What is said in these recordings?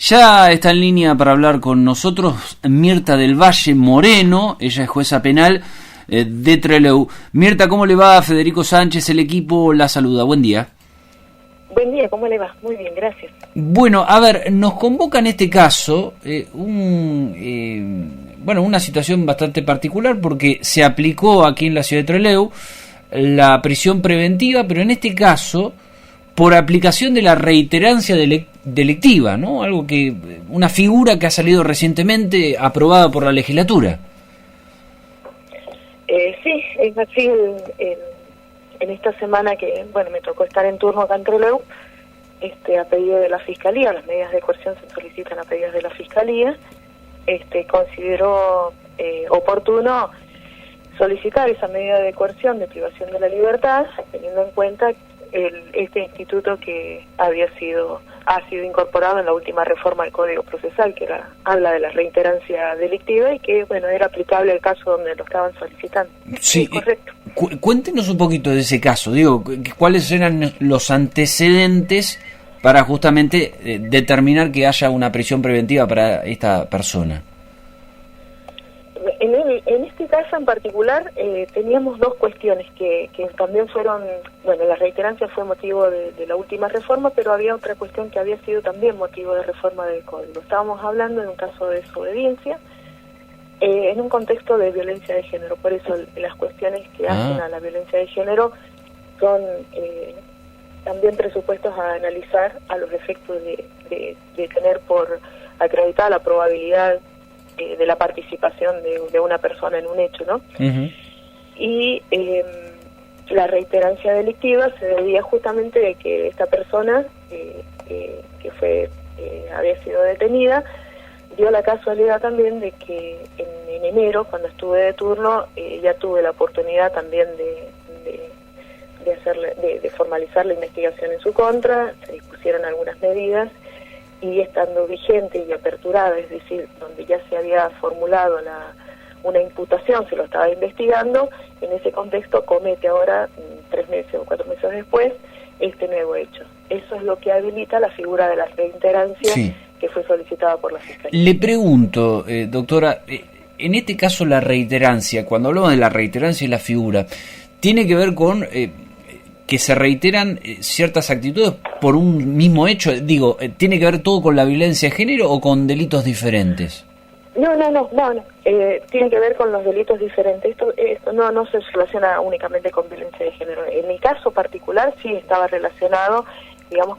Ya está en línea para hablar con nosotros Mirta del Valle Moreno, ella es jueza penal de Trelew. Mirta, ¿cómo le va? Federico Sánchez, el equipo la saluda. Buen día. Buen día, ¿cómo le va? Muy bien, gracias. Bueno, a ver, nos convoca en este caso una situación bastante particular porque se aplicó aquí en la ciudad de Trelew la prisión preventiva, pero en este caso por aplicación de la reiterancia delictiva, ¿no? Una figura que ha salido recientemente aprobada por la legislatura. Sí, es así. En esta semana que, me tocó estar en turno acá en Trelew, a pedido de la Fiscalía, las medidas de coerción se solicitan a pedidos de la Fiscalía, consideró oportuno solicitar esa medida de coerción de privación de la libertad, teniendo en cuenta este instituto que ha sido incorporado en la última reforma del Código Procesal, que habla de la reiterancia delictiva y que era aplicable al caso donde lo estaban solicitando. Sí, correcto. Cuéntenos un poquito de ese caso, ¿cuáles eran los antecedentes para justamente determinar que haya una prisión preventiva para esta persona? En este caso en particular teníamos dos cuestiones que también fueron, la reiterancia fue motivo de la última reforma, pero había otra cuestión que había sido también motivo de reforma del Código. Estábamos hablando de un caso de desobediencia en un contexto de violencia de género, por eso las cuestiones que hacen a la violencia de género son también presupuestos a analizar a los efectos de tener por acreditada la probabilidad de la participación de una persona en un hecho, ¿no? Uh-huh. Y la reiterancia delictiva se debía justamente de que esta persona que había sido detenida dio la casualidad también de que en enero, cuando estuve de turno, ya tuve la oportunidad también de formalizar la investigación en su contra, se dispusieron algunas medidas y estando vigente y aperturada, es decir, donde ya se había formulado una imputación, se lo estaba investigando, en ese contexto comete ahora, 3 meses o 4 meses después, este nuevo hecho. Eso es lo que habilita la figura de la reiterancia que fue solicitada por la Fiscalía. Le pregunto, doctora, en este caso la reiterancia, cuando hablamos de la reiterancia y la figura, ¿tiene que ver con que se reiteran ciertas actitudes por un mismo hecho? ¿Tiene que ver todo con la violencia de género o con delitos diferentes? No. Tiene que ver con los delitos diferentes. Esto no se relaciona únicamente con violencia de género. En mi caso particular sí estaba relacionado,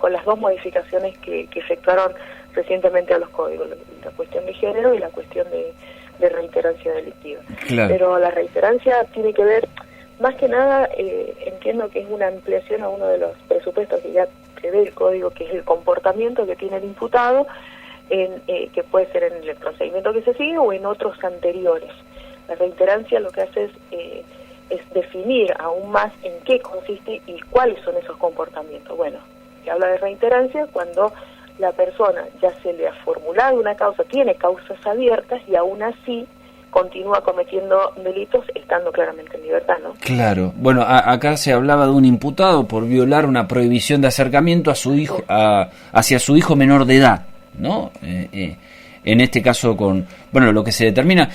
con las dos modificaciones que efectuaron recientemente a los códigos, la cuestión de género y la cuestión de reiterancia delictiva. Claro. Pero la reiterancia tiene que ver, más que nada, entiendo que es una ampliación a uno de los presupuestos que ya prevé el código, que es el comportamiento que tiene el imputado, que puede ser en el procedimiento que se sigue o en otros anteriores. La reiterancia lo que hace es definir aún más en qué consiste y cuáles son esos comportamientos. Se habla de reiterancia cuando la persona ya se le ha formulado una causa, tiene causas abiertas y aún así continúa cometiendo delitos estando claramente en libertad, ¿no? Claro. Acá se hablaba de un imputado por violar una prohibición de acercamiento a su hijo, hacia su hijo menor de edad, ¿no? En este caso con, lo que se determina,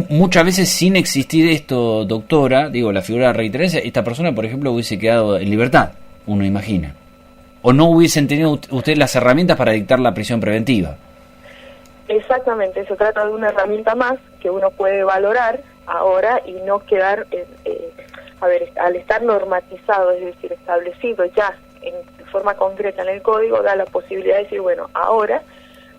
muchas veces sin existir esto, doctora, la figura de reiterancia, esta persona, por ejemplo, hubiese quedado en libertad, uno imagina, o no hubiesen tenido ustedes las herramientas para dictar la prisión preventiva. Exactamente, se trata de una herramienta más que uno puede valorar ahora y no quedar, al estar normatizado, es decir, establecido ya en forma concreta en el código, da la posibilidad de decir, ahora,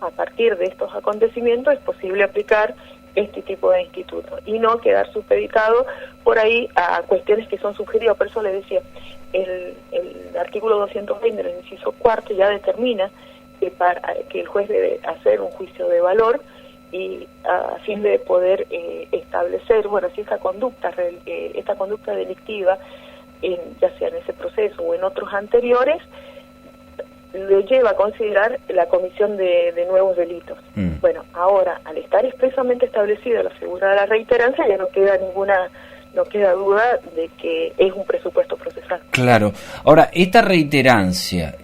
a partir de estos acontecimientos, es posible aplicar este tipo de instituto y no quedar supeditado por ahí a cuestiones que son subjetivas. Por eso le decía, el artículo 220 del inciso cuarto ya determina que el juez debe hacer un juicio de valor y a fin de poder establecer, si esta conducta delictiva, ya sea en ese proceso o en otros anteriores, lo lleva a considerar la comisión de nuevos delitos. Ahora, al estar expresamente establecida la figura de la reiterancia, ya no queda duda de que es un presupuesto procesal. Claro. Ahora, esta reiterancia,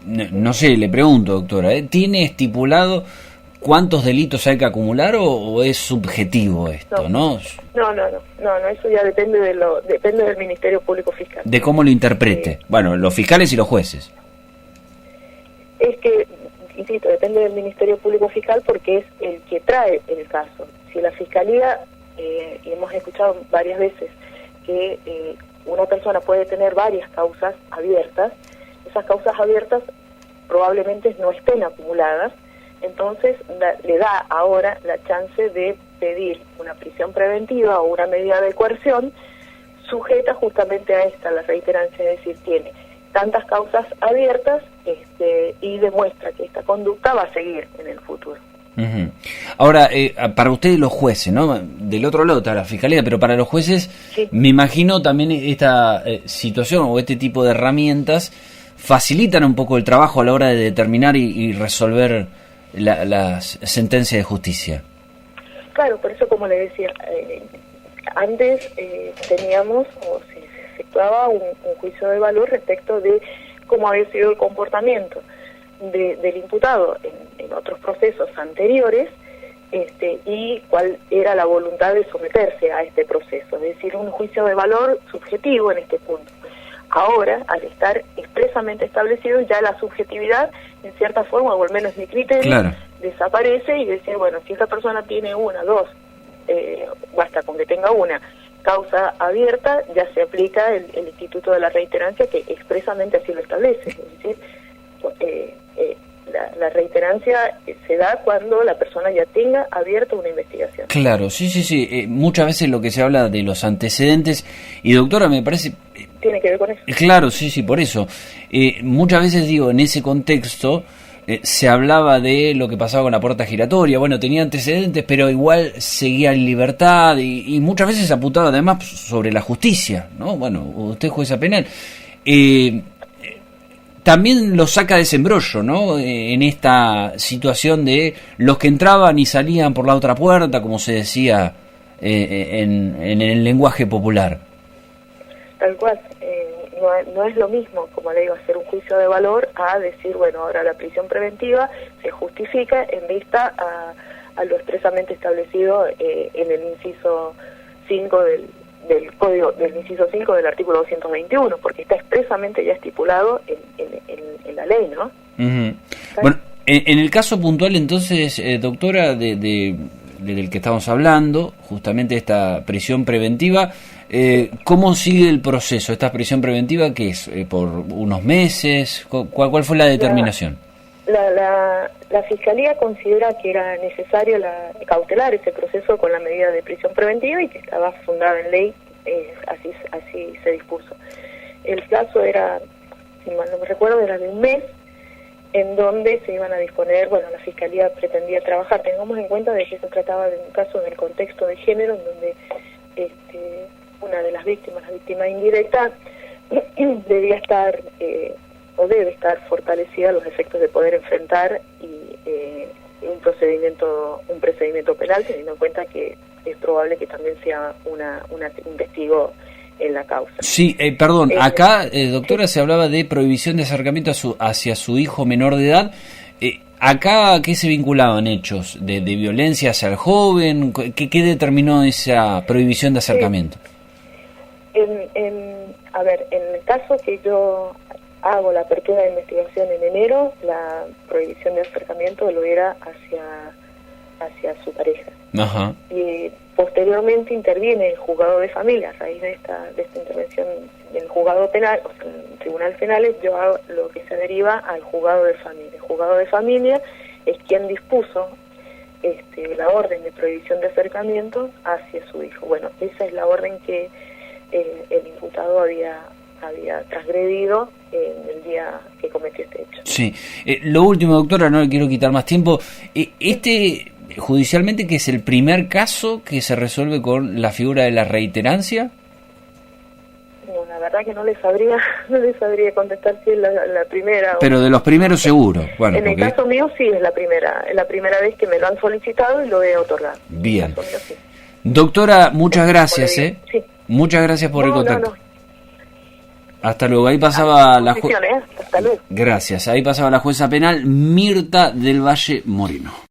no sé, le pregunto, doctora, ¿tiene estipulado cuántos delitos hay que acumular o es subjetivo esto, no? No, eso ya depende depende del Ministerio Público Fiscal. De cómo lo interprete. Bueno, los fiscales y los jueces. Es que, insisto, depende del Ministerio Público Fiscal porque es el que trae el caso. Si la Fiscalía, y hemos escuchado varias veces que una persona puede tener varias causas abiertas, esas causas abiertas probablemente no estén acumuladas, entonces le da ahora la chance de pedir una prisión preventiva o una medida de coerción sujeta justamente a esta, la reiterancia, es decir, tiene tantas causas abiertas y demuestra que esta conducta va a seguir en el futuro. Uh-huh. Ahora, para ustedes los jueces, ¿no? Del otro lado está la Fiscalía, pero para los jueces, sí, me imagino también esta situación o este tipo de herramientas facilitan un poco el trabajo a la hora de determinar y resolver las sentencias de justicia. Claro, por eso, como le decía, antes teníamos o se efectuaba un juicio de valor respecto de cómo había sido el comportamiento del imputado en otros procesos anteriores y cuál era la voluntad de someterse a este proceso, es decir, un juicio de valor subjetivo en este punto. Ahora, al estar expresamente establecido, ya la subjetividad, en cierta forma, o al menos mi criterio, claro, desaparece y decir, bueno, si esa persona tiene una, dos, basta con que tenga una causa abierta, ya se aplica el Instituto de la Reiterancia, que expresamente así lo establece. Es decir, la reiterancia se da cuando la persona ya tenga abierta una investigación. Claro, sí. Muchas veces lo que se habla de los antecedentes, y doctora, me parece... Tiene que ver con eso. Claro, sí, por eso. Muchas veces, digo, en ese contexto se hablaba de lo que pasaba con la puerta giratoria. Bueno, tenía antecedentes, pero igual seguía en libertad y muchas veces apuntaba además sobre la justicia, ¿no? Bueno, usted es jueza penal. También lo saca de ese embrollo, ¿no? En esta situación de los que entraban y salían por la otra puerta, como se decía en el lenguaje popular. Tal cual. No es lo mismo, como le digo, hacer un juicio de valor a decir, bueno, ahora la prisión preventiva se justifica en vista a lo expresamente establecido en el inciso 5 del Código, del inciso 5 del artículo 221, porque está expresamente ya estipulado en la ley, ¿no? Uh-huh. Bueno, en el caso puntual, entonces, doctora, del que estamos hablando, justamente esta prisión preventiva, ¿cómo sigue el proceso? ¿Esta prisión preventiva qué es? ¿Por unos meses? ¿Cuál fue la determinación? La Fiscalía considera que era necesario cautelar ese proceso con la medida de prisión preventiva y que estaba fundada en ley, así se dispuso. El plazo era, si mal no me recuerdo, era de un mes, en donde se iban a disponer, bueno, la Fiscalía pretendía trabajar. Tengamos en cuenta de que se trataba de un caso en el contexto de género, en donde una de las víctimas, la víctima indirecta, debía estar o debe estar fortalecida a los efectos de poder enfrentar un procedimiento penal, teniendo en cuenta que es probable que también sea un testigo en la causa. Sí, perdón, acá, doctora, sí, se hablaba de prohibición de acercamiento hacia su hijo menor de edad. ¿Acá qué se vinculaban hechos? ¿De violencia hacia el joven? ¿Qué determinó esa prohibición de acercamiento? En el caso que yo hago la apertura de investigación en enero, la prohibición de acercamiento lo era hacia su pareja. Ajá. Y posteriormente interviene el juzgado de familia. A raíz de esta intervención del juzgado penal, o sea, en tribunales penales, yo hago lo que se deriva al juzgado de familia. El juzgado de familia es quien dispuso la orden de prohibición de acercamiento hacia su hijo. Bueno, esa es la orden que el imputado había transgredido en el día que cometió este hecho. Sí. Lo último, doctora, no le quiero quitar más tiempo. Judicialmente, que es el primer caso que se resuelve con la figura de la reiterancia. No, la verdad que no le sabría contestar si es la primera. Pero de los primeros seguro. Bueno, en el caso mío sí es la primera vez que me lo han solicitado y lo he otorgado. Bien. En el caso mío, sí. Doctora, muchas gracias. Sí. Muchas gracias por el contacto. Hasta luego. Ahí pasaba la Hasta luego. Gracias. Ahí pasaba la jueza penal Mirta del Valle Moreno.